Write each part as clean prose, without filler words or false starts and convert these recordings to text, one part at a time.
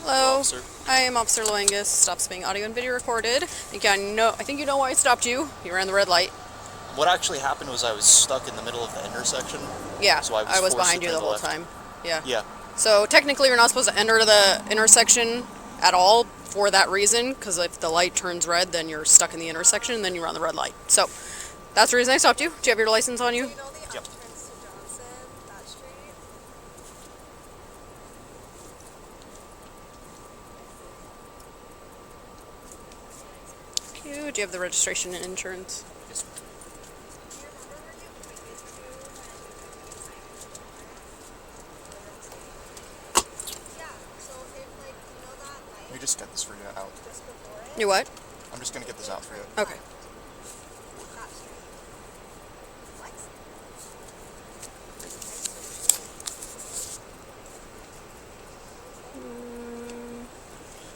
Hello. Officer. I am Officer Loangus. Stops being audio and video recorded. I think you know why I stopped you. You ran the red light. What actually happened was I was stuck in the middle of the intersection. Yeah, So I was I was forced behind to you turn the whole left. time. Yeah. Yeah. So technically, you're not supposed to enter the intersection at all for that reason, because if the light turns red, then you're stuck in the intersection, and then you run the red light. So that's the reason I stopped you. Do you have your license on you? Yep. Do you have the registration and insurance? Yes. Let me just get this for you out. You what? I'm just gonna get this out for you. Okay.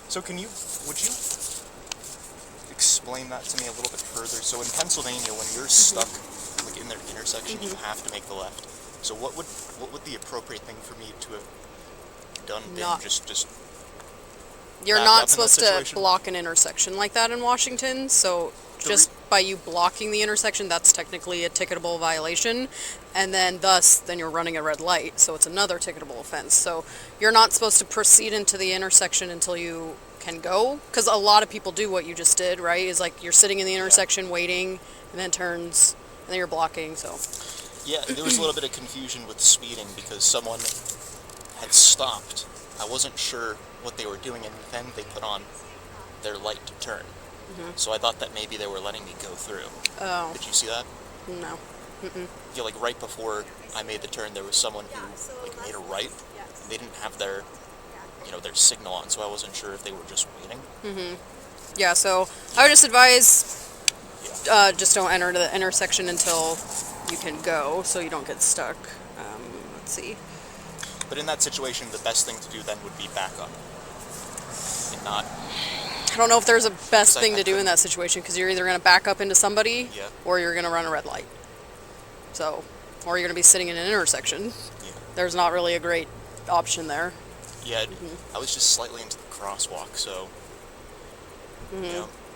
So would you explain that to me a little bit further? So in Pennsylvania, when you're stuck like in their intersection, you have to make the left. So what would the appropriate thing for me to have done been? Not- Just You're back up not in that supposed to situation? block an intersection like that in Washington, so just by you blocking the intersection, that's technically a ticketable violation, and then then you're running a red light, so it's another ticketable offense. So you're not supposed to proceed into the intersection until you can go, because a lot of people do what you just did, right? Is like you're sitting in the intersection waiting, and then turns, and then you're blocking, so. Yeah, there was a little bit of confusion with speeding because someone had stopped. I wasn't sure what they were doing, and then they put on their light to turn. So I thought that maybe they were letting me go through. Oh, Did you see that? no. Yeah, like right before I made the turn, there was someone who like made a right. And they didn't have their signal on, so I wasn't sure if they were just waiting. Yeah, so I would just advise Yeah. just don't enter the intersection until you can go, so you don't get stuck. Let's see. But in that situation, the best thing to do then would be back up and not. I don't know if there's a best So I thing to do in couldn't- that situation, because you're either going to back up into somebody Yeah. or you're going to run a red light. So, or you're going to be sitting in an intersection. Yeah. There's not really a great option there. Yeah, I was just slightly into the crosswalk, so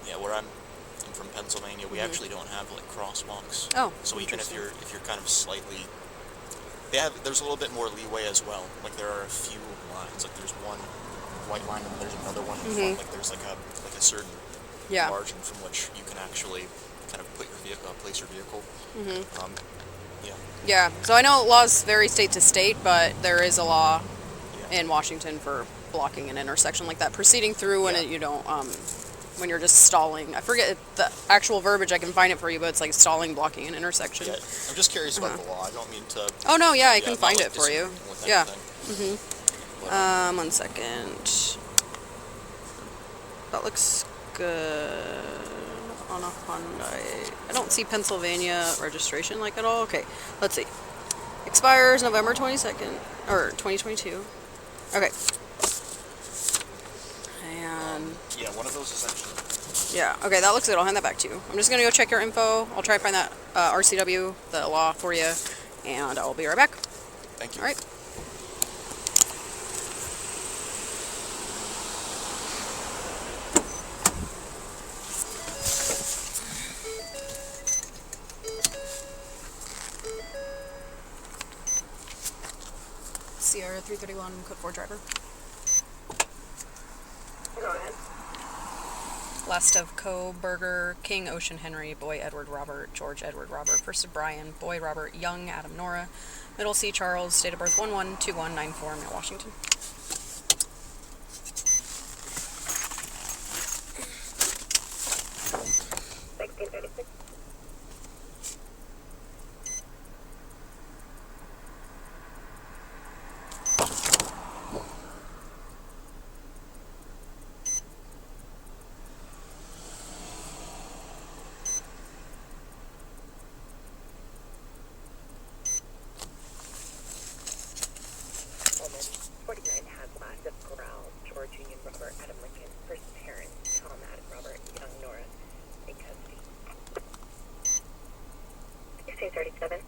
yeah, where I'm from Pennsylvania, we actually don't have like crosswalks. Oh, So even if interesting. you're kind of slightly, there's a little bit more leeway as well. Like there are a few lines. Like there's one white line and there's another one in front. Like there's like a certain Yeah. margin from which you can actually kind of put your vehicle, place your vehicle. Yeah. Yeah, so I know laws vary state to state, but there is a law Yeah. in Washington for blocking an intersection like that, proceeding through when Yeah. you don't, when you're just stalling. I forget the actual verbiage. I can find it for you, but it's like stalling, blocking an intersection. Yeah. I'm just curious about the law. I don't mean to. Oh no, yeah, I Yeah, can I'm not, find like, it for you. disagreeing with Yeah. anything. But, 1 second. That looks good on a Hyundai. I don't see Pennsylvania registration like at all. Okay, let's see. Expires November 22nd, or 2022. Okay. And yeah, one of those is actually. yeah, okay, that looks good. I'll hand that back to you. I'm just gonna go check your info. I'll try to find that RCW, the law for you, and I'll be right back. Thank you. All right. Sierra 331, code 4 driver. Go ahead. Last of Kohberger, King, Ocean, Henry, Boy, Edward, Robert, George, Edward, Robert. First of Bryan, Boy, Robert, Young, Adam, Nora. Middle C, Charles, date of birth 112194, Mount Washington. George Union Robert Adam Lincoln, first parents Tom Adam Robert Young Nora in custody. 1637.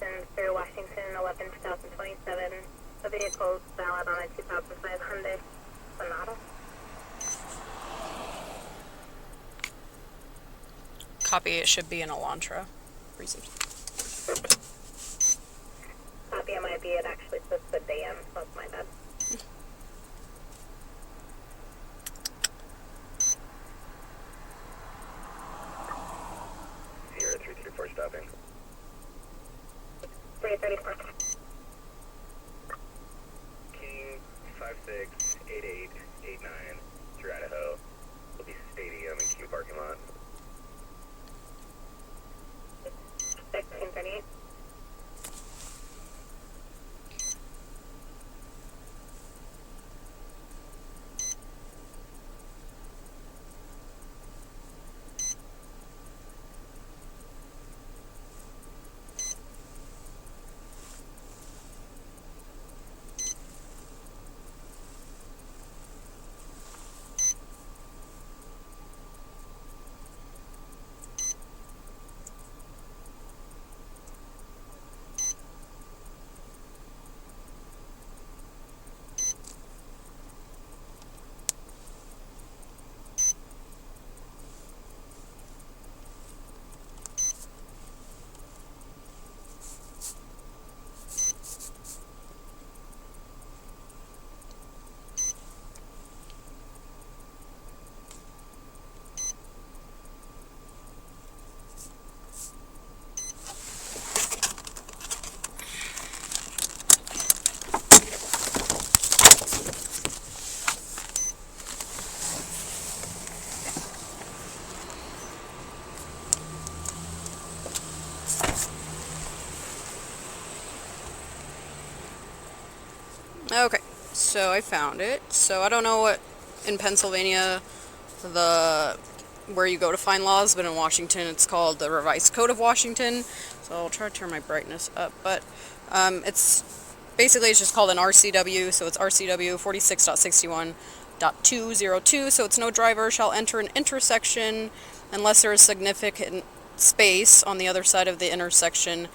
license through Washington 11/2027. The vehicle is valid on a 2005 Hyundai Sonata. Copy, it should be an Elantra. Received. Copy, it might be. It actually says the DM, so that's my bad. Sierra 334 stopping. 334. King 568889 through Idaho. Will be Stadium and Q parking lot. 1638. Okay, so I found it. So I don't know what in Pennsylvania where you go to find laws, but in Washington it's called the Revised Code of Washington. So I'll try to turn my brightness up, but it's basically it's just called an RCW. So it's RCW 46.61.202. So it's no driver shall enter an intersection unless there is significant space on the other side of the intersection.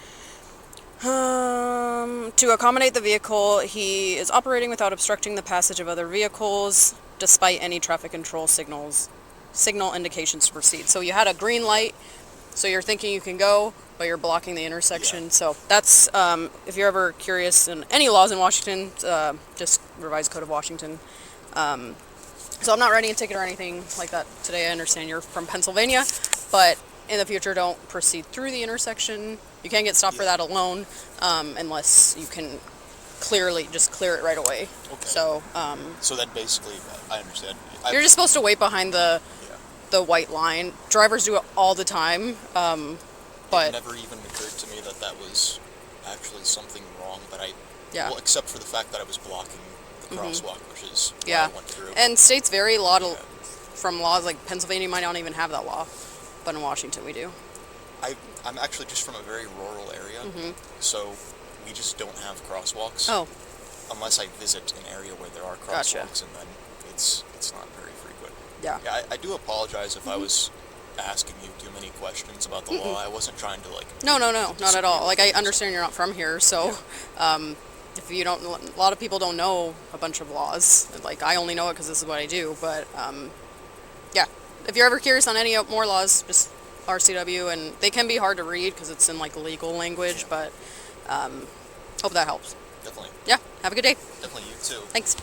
To accommodate the vehicle he is operating without obstructing the passage of other vehicles, despite any traffic control signal indications to proceed. So you had a green light, so you're thinking you can go, but you're blocking the intersection. Yeah. So that's, if you're ever curious in any laws in Washington, just Revised Code of Washington. So I'm not writing a ticket or anything like that today. I understand you're from Pennsylvania, but in the future, don't proceed through the intersection. You can't get stopped for that alone, unless you can clearly just clear it right away. Okay. So, So then basically, I understand. you're just supposed to wait behind the white line. Drivers do it all the time, It but never even occurred to me that that was actually something wrong, but yeah. well, except for the fact that I was blocking the crosswalk, which is what Yeah. I went through. And states vary a lot from laws. Like Pennsylvania might not even have that law, but in Washington we do. I'm actually just from a very rural area, so we just don't have crosswalks. Oh, Unless I visit an area where there are Gotcha. crosswalks, and then it's not very frequent. yeah. Yeah, I do apologize if I was asking you too many questions about the law. I wasn't trying to No, not at disagree all. with Like, you. I understand you're not from here, so, if you don't, a lot of people don't know a bunch of laws. Like, I only know it because this is what I do, but, yeah. If you're ever curious on any more laws, just RCW, and they can be hard to read because it's in, like, legal language, but, hope that helps. Definitely, Yeah, have a good day. definitely you too. Thanks.